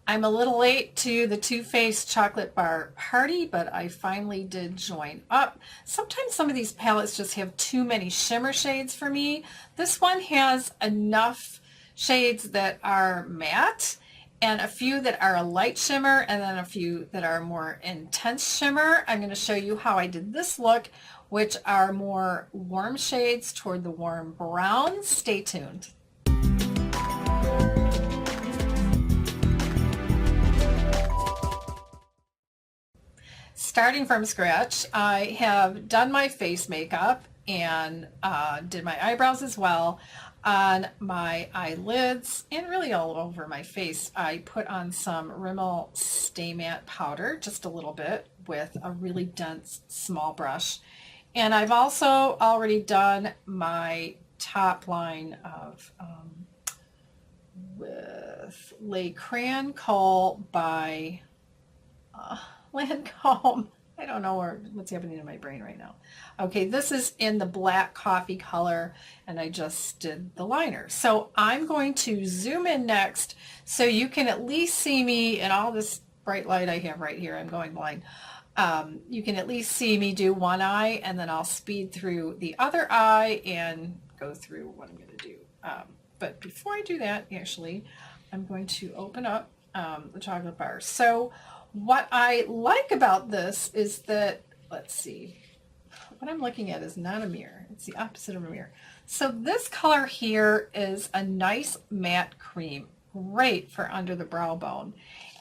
I'm a little late to the Too Faced chocolate bar party, but I finally did join up. Sometimes some of these palettes just have too many shimmer shades for me. This one has enough shades that are matte and a few that are a light shimmer and then a few that are more intense shimmer. I'm going to show you how I did this look, which are more warm shades toward the warm browns. Stay tuned. Starting from scratch, I have done my face makeup and did my eyebrows as well. On my eyelids and really all over my face, I put on some Rimmel Stay Matte powder, just a little bit, with a really dense small brush. And I've also already done my top line of with Le Crayon Coal by Lancome. I don't know what's happening in my brain right now. Okay, this is in the black coffee color, and I just did the liner. So I'm going to zoom in next so you can at least see me in all this bright light I have right here. I'm going blind. You can at least see me do one eye, and then I'll speed through the other eye and go through what I'm going to do. But before I do that, actually, I'm going to open up the chocolate bar. So what I like about this is that, let's see, what I'm looking at is not a mirror. It's the opposite of a mirror. So this color here is a nice matte cream, great for under the brow bone.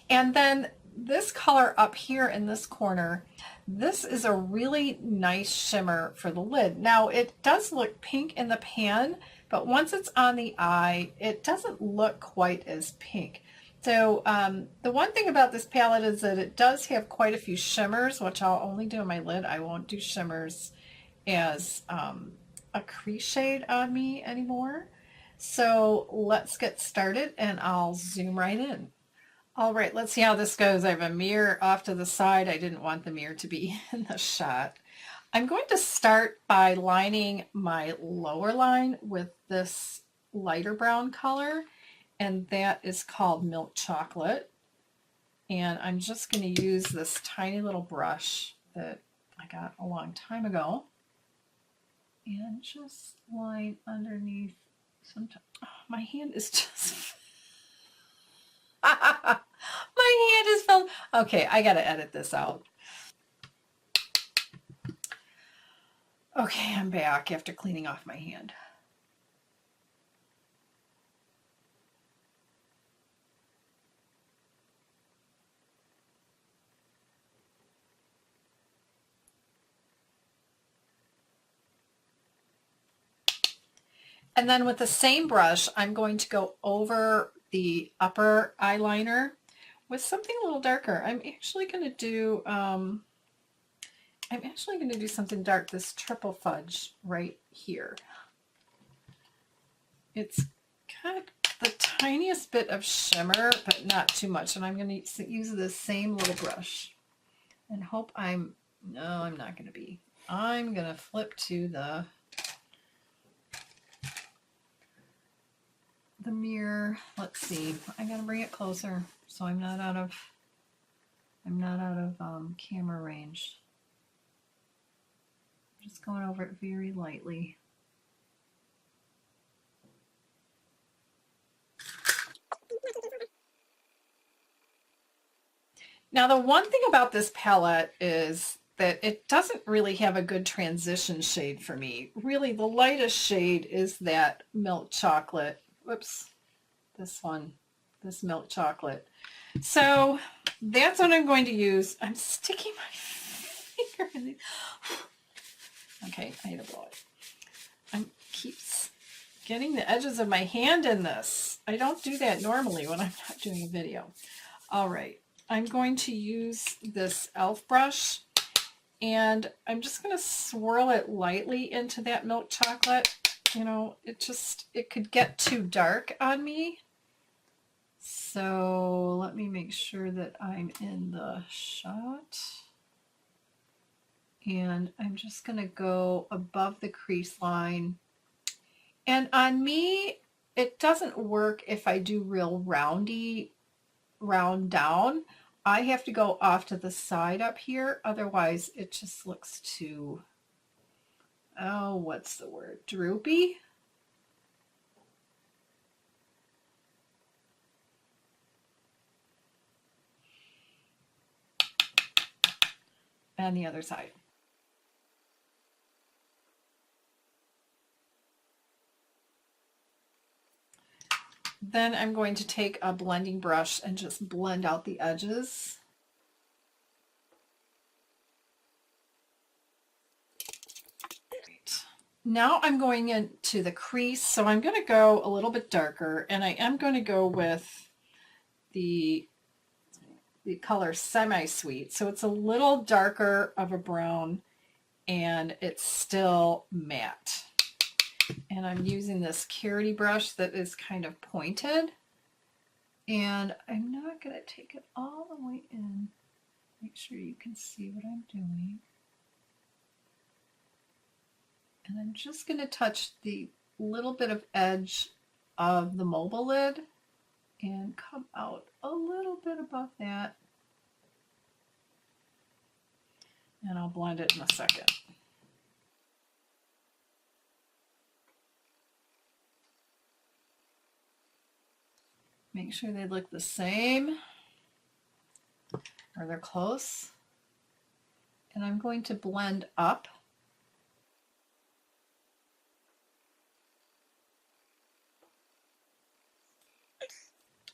And then this color up here in this corner, this is a really nice shimmer for the lid. Now it does look pink in the pan, but once it's on the eye, it doesn't look quite as pink. So the one thing about this palette is that it does have quite a few shimmers, which I'll only do on my lid. I won't do shimmers as a crease shade on me anymore. So let's get started and I'll zoom right in. All right, let's see how this goes. I have a mirror off to the side. I didn't want the mirror to be in the shot. I'm going to start by lining my lower line with this lighter brown color, and that is called Milk Chocolate. And I'm just going to use this tiny little brush that I got a long time ago and just line underneath some. Oh, my hand is just my hand is filled. Okay, I got to edit this out. Okay, I'm back after cleaning off my hand. And then with the same brush, I'm going to go over the upper eyeliner with something a little darker. I'm actually going to do something dark, this triple fudge right here. It's got the tiniest bit of shimmer, but not too much. And I'm going to use the same little brush and hope I'm not going to be. I'm going to flip to the mirror. Let's see. I gotta bring it closer so I'm not out of camera range. I'm just going over it very lightly. Now the one thing about this palette is that it doesn't really have a good transition shade for me. Really, the lightest shade is that Milk Chocolate. Whoops, this one, this Milk Chocolate. So that's what I'm going to use. I'm sticking my finger in the... Okay, I need to blow it. I keeps getting the edges of my hand in this. I don't do that normally when I'm not doing a video. All right, I'm going to use this e.l.f. brush and I'm just going to swirl it lightly into that Milk Chocolate. You know, it could get too dark on me. So let me make sure that I'm in the shot. And I'm just going to go above the crease line. And on me, it doesn't work if I do real roundy round down, I have to go off to the side up here. Otherwise, it just looks too, oh, what's the word? Droopy? And the other side. Then I'm going to take a blending brush and just blend out the edges. Now I'm going into the crease, so I'm going to go a little bit darker, and I am going to go with the color Semi-Sweet. So it's a little darker of a brown, and it's still matte. And I'm using this carroty brush that is kind of pointed, and I'm not going to take it all the way in. Make sure you can see what I'm doing. And I'm just going to touch the little bit of edge of the mobile lid and come out a little bit above that. And I'll blend it in a second. Make sure they look the same or they're close. And I'm going to blend up.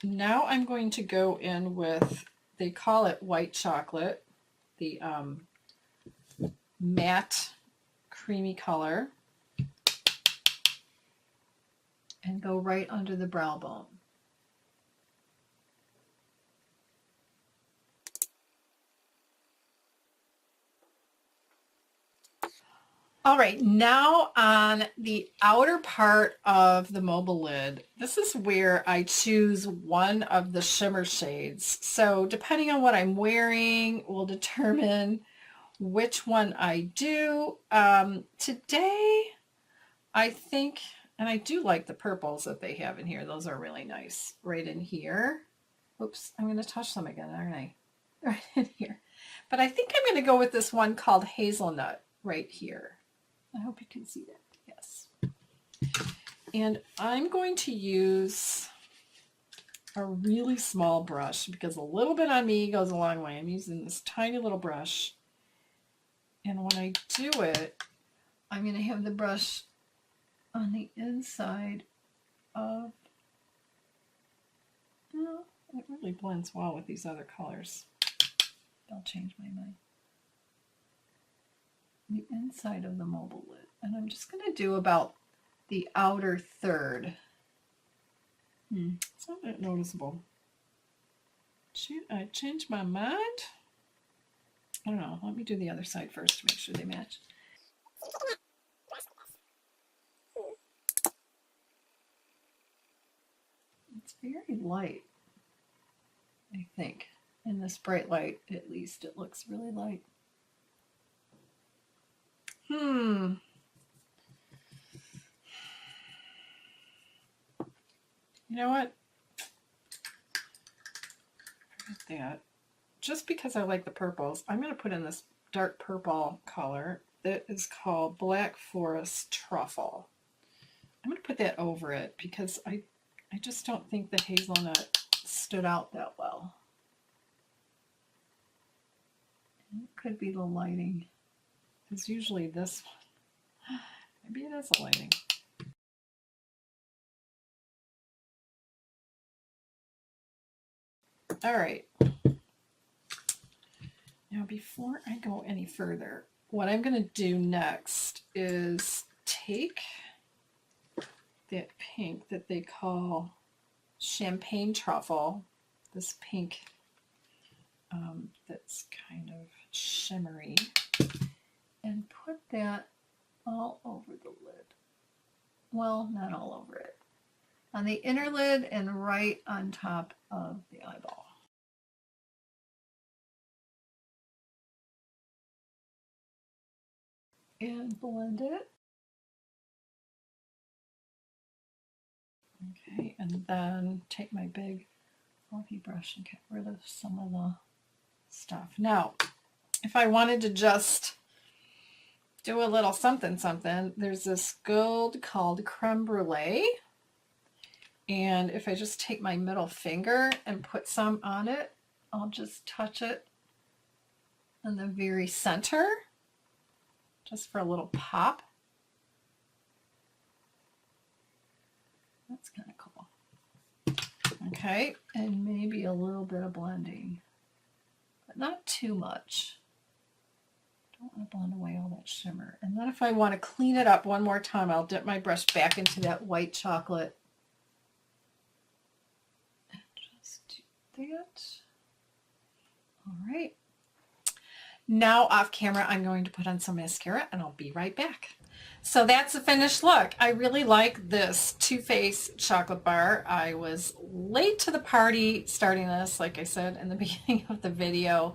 Now I'm going to go in with, they call it white chocolate, the matte creamy color, and go right under the brow bone. All right, now on the outer part of the mobile lid, this is where I choose one of the shimmer shades. So depending on what I'm wearing will determine which one I do. Today, I think, and I do like the purples that they have in here. Those are really nice right in here. Oops, I'm going to touch them again, aren't I? Right in here. But I think I'm going to go with this one called Hazelnut right here. I hope you can see that. Yes. And I'm going to use a really small brush because a little bit on me goes a long way. I'm using this tiny little brush. And when I do it, I'm going to have the brush on the inside of, well, it really blends well with these other colors. I'll change my mind. The inside of the mobile lid, and I'm just going to do about the outer third. It's not that noticeable. Should I change my mind? I don't know. Let me do the other side first to make sure they match. It's very light, I think. In this bright light, at least, it looks really light. You know what? Forget that. Just because I like the purples, I'm going to put in this dark purple color that is called Black Forest Truffle. I'm going to put that over it because I just don't think the hazelnut stood out that well. And it could be the lighting. It's usually this one. Maybe it is the lighting. All right. Now, before I go any further, what I'm going to do next is take that pink that they call champagne truffle, this pink that's kind of shimmery, and put that all over the lid. Well, not all over it. On the inner lid and right on top of the eyeball. And blend it. Okay, and then take my big fluffy brush and get rid of some of the stuff. Now, if I wanted to just do a little something something, there's this gold called Creme Brulee. And if I just take my middle finger and put some on it, I'll just touch it in the very center, just for a little pop. That's kind of cool. Okay, and maybe a little bit of blending, but not too much. Don't want to blend away all that shimmer. And then if I want to clean it up one more time, I'll dip my brush back into that white chocolate. And just do that. All right. Now off camera, I'm going to put on some mascara and I'll be right back. So that's the finished look. I really like this Too Faced chocolate bar. I was late to the party starting this, like I said in the beginning of the video.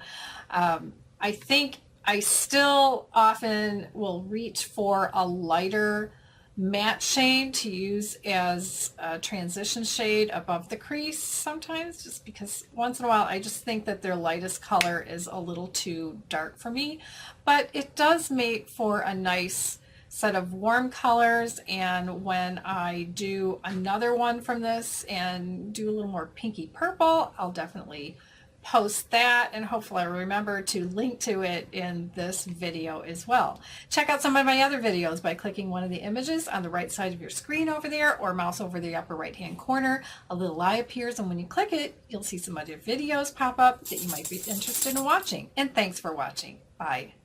I think I still often will reach for a lighter matte shade to use as a transition shade above the crease sometimes, just because once in a while I just think that their lightest color is a little too dark for me, but it does make for a nice set of warm colors. And when I do another one from this and do a little more pinky purple, I'll definitely post that, and hopefully I'll remember to link to it in this video as well. Check out some of my other videos by clicking one of the images on the right side of your screen over there, or mouse over the upper right hand corner. A little eye appears, and when you click it, you'll see some other videos pop up that you might be interested in watching. And thanks for watching. Bye.